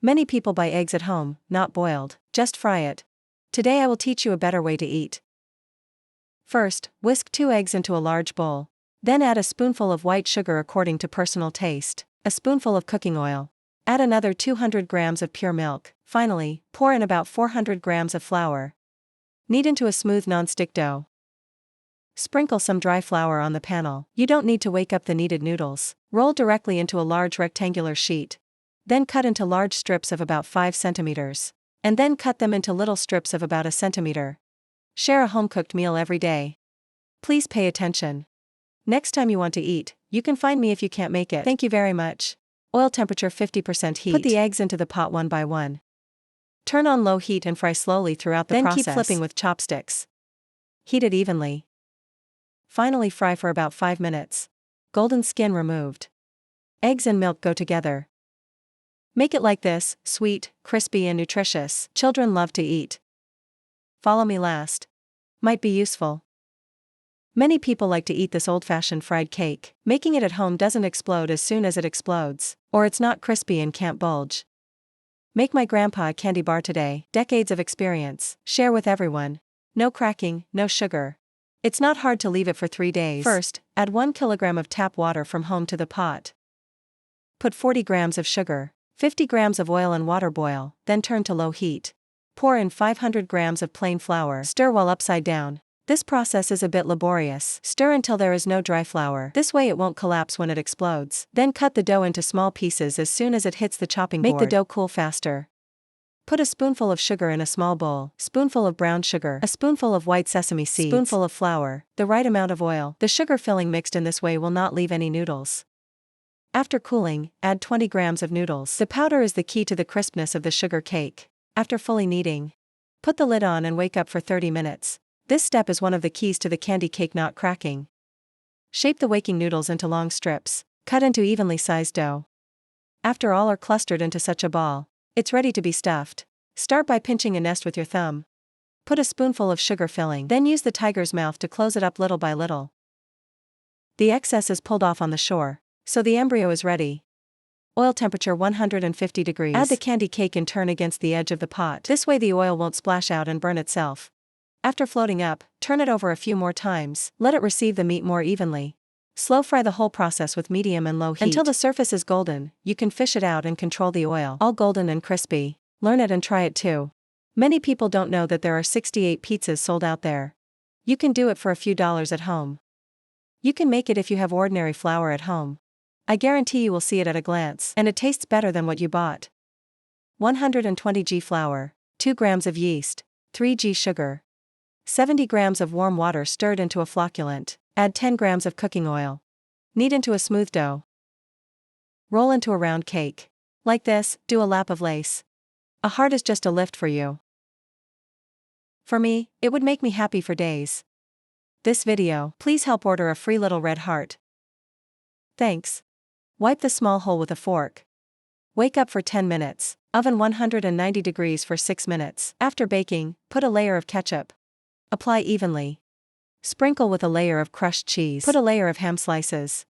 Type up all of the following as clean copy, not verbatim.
Many people buy eggs at home, not boiled, just fry it. Today I will teach you a better way to eat. First, whisk 2 eggs into a large bowl. Then add a spoonful of white sugar according to personal taste, a spoonful of cooking oil. Add another 200 grams of pure milk. Finally, pour in about 400 grams of flour. Knead into a smooth non-stick dough. Sprinkle some dry flour on the panel. You don't need to wake up the kneaded noodles. Roll directly into a large rectangular sheet. Then cut into large strips of about 5 centimeters. And then cut them into little strips of about a centimeter. Share a home-cooked meal every day. Please pay attention. Next time you want to eat, you can find me if you can't make it. Thank you very much. Oil temperature 50% heat. Put the eggs into the pot one by one. Turn on low heat and fry slowly throughout the process. Then keep flipping with chopsticks. Heat it evenly. Finally fry for about 5 minutes. Golden skin removed. Eggs and milk go together. Make it like this, sweet, crispy and nutritious. Children love to eat. Follow me last. Might be useful. Many people like to eat this old-fashioned fried cake. Making it at home doesn't explode as soon as it explodes, or it's not crispy and can't bulge. Make my grandpa a candy bar today. Decades of experience. Share with everyone. No cracking, no sugar. It's not hard to leave it for 3 days. First, add 1 kilogram of tap water from home to the pot. Put 40 grams of sugar, 50 grams of oil and water boil, then turn to low heat. Pour in 500 grams of plain flour. Stir while upside down. This process is a bit laborious. Stir until there is no dry flour. This way it won't collapse when it explodes. Then cut the dough into small pieces as soon as it hits the chopping board. Make the dough cool faster. Put a spoonful of sugar in a small bowl, spoonful of brown sugar, a spoonful of white sesame seeds, spoonful of flour, the right amount of oil. The sugar filling mixed in this way will not leave any noodles. After cooling, add 20 grams of noodles. The powder is the key to the crispness of the sugar cake. After fully kneading, put the lid on and wake up for 30 minutes. This step is one of the keys to the candy cake not cracking. Shape the waking noodles into long strips. Cut into evenly sized dough. After all are clustered into such a ball, it's ready to be stuffed. Start by pinching a nest with your thumb. Put a spoonful of sugar filling. Then use the tiger's mouth to close it up little by little. The excess is pulled off on the shore, so the embryo is ready. Oil temperature 150 degrees. Add the candy cake and turn against the edge of the pot. This way the oil won't splash out and burn itself. After floating up, turn it over a few more times. Let it receive the meat more evenly. Slow fry the whole process with medium and low heat. Until the surface is golden, you can fish it out and control the oil. All golden and crispy. Learn it and try it too. Many people don't know that there are 68 pizzas sold out there. You can do it for a few dollars at home. You can make it if you have ordinary flour at home. I guarantee you will see it at a glance, and it tastes better than what you bought. 120 g flour, 2 grams of yeast, 3 g sugar, 70 grams of warm water stirred into a flocculant. Add 10 grams of cooking oil. Knead into a smooth dough. Roll into a round cake. Like this, do a lap of lace. A heart is just a lift for you. For me, it would make me happy for days. This video, please help order a free little red heart. Thanks. Wipe the small hole with a fork. Wake up for 10 minutes. Oven 190 degrees for 6 minutes. After baking, put a layer of ketchup. Apply evenly. Sprinkle with a layer of crushed cheese. Put a layer of ham slices.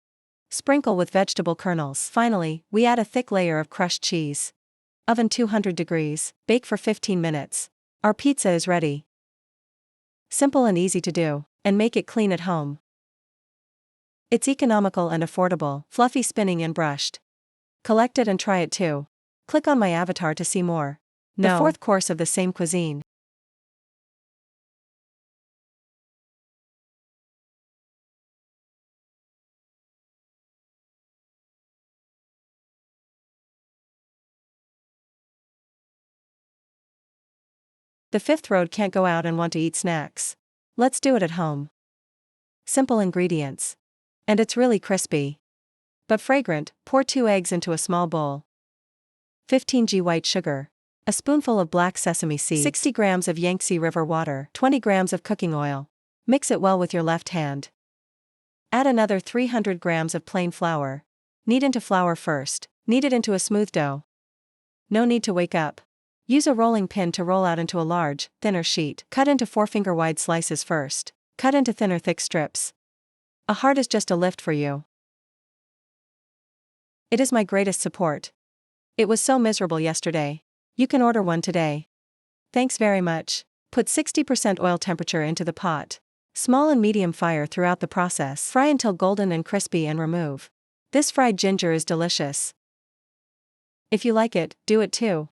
Sprinkle with vegetable kernels. Finally, we add a thick layer of crushed cheese. Oven 200 degrees. Bake for 15 minutes. Our pizza is ready. Simple and easy to do, and make it clean at home. It's economical and affordable, fluffy spinning and brushed. Collect it and try it too. Click on my avatar to see more. The 4th course of the same cuisine. The 5th road can't go out and want to eat snacks. Let's do it at home. Simple ingredients. And it's really crispy. But fragrant. Pour 2 eggs into a small bowl. 15 g white sugar. A spoonful of black sesame seeds. 60 grams of Yangtze River water. 20 grams of cooking oil. Mix it well with your left hand. Add another 300 grams of plain flour. Knead into flour first. Knead it into a smooth dough. No need to wake up. Use a rolling pin to roll out into a large, thinner sheet. Cut into 4-finger-wide slices first. Cut into thinner, thick strips. A heart is just a lift for you. It is my greatest support. It was so miserable yesterday. You can order one today. Thanks very much. Put 60% oil temperature into the pot. Small and medium fire throughout the process. Fry until golden and crispy and remove. This fried ginger is delicious. If you like it, do it too.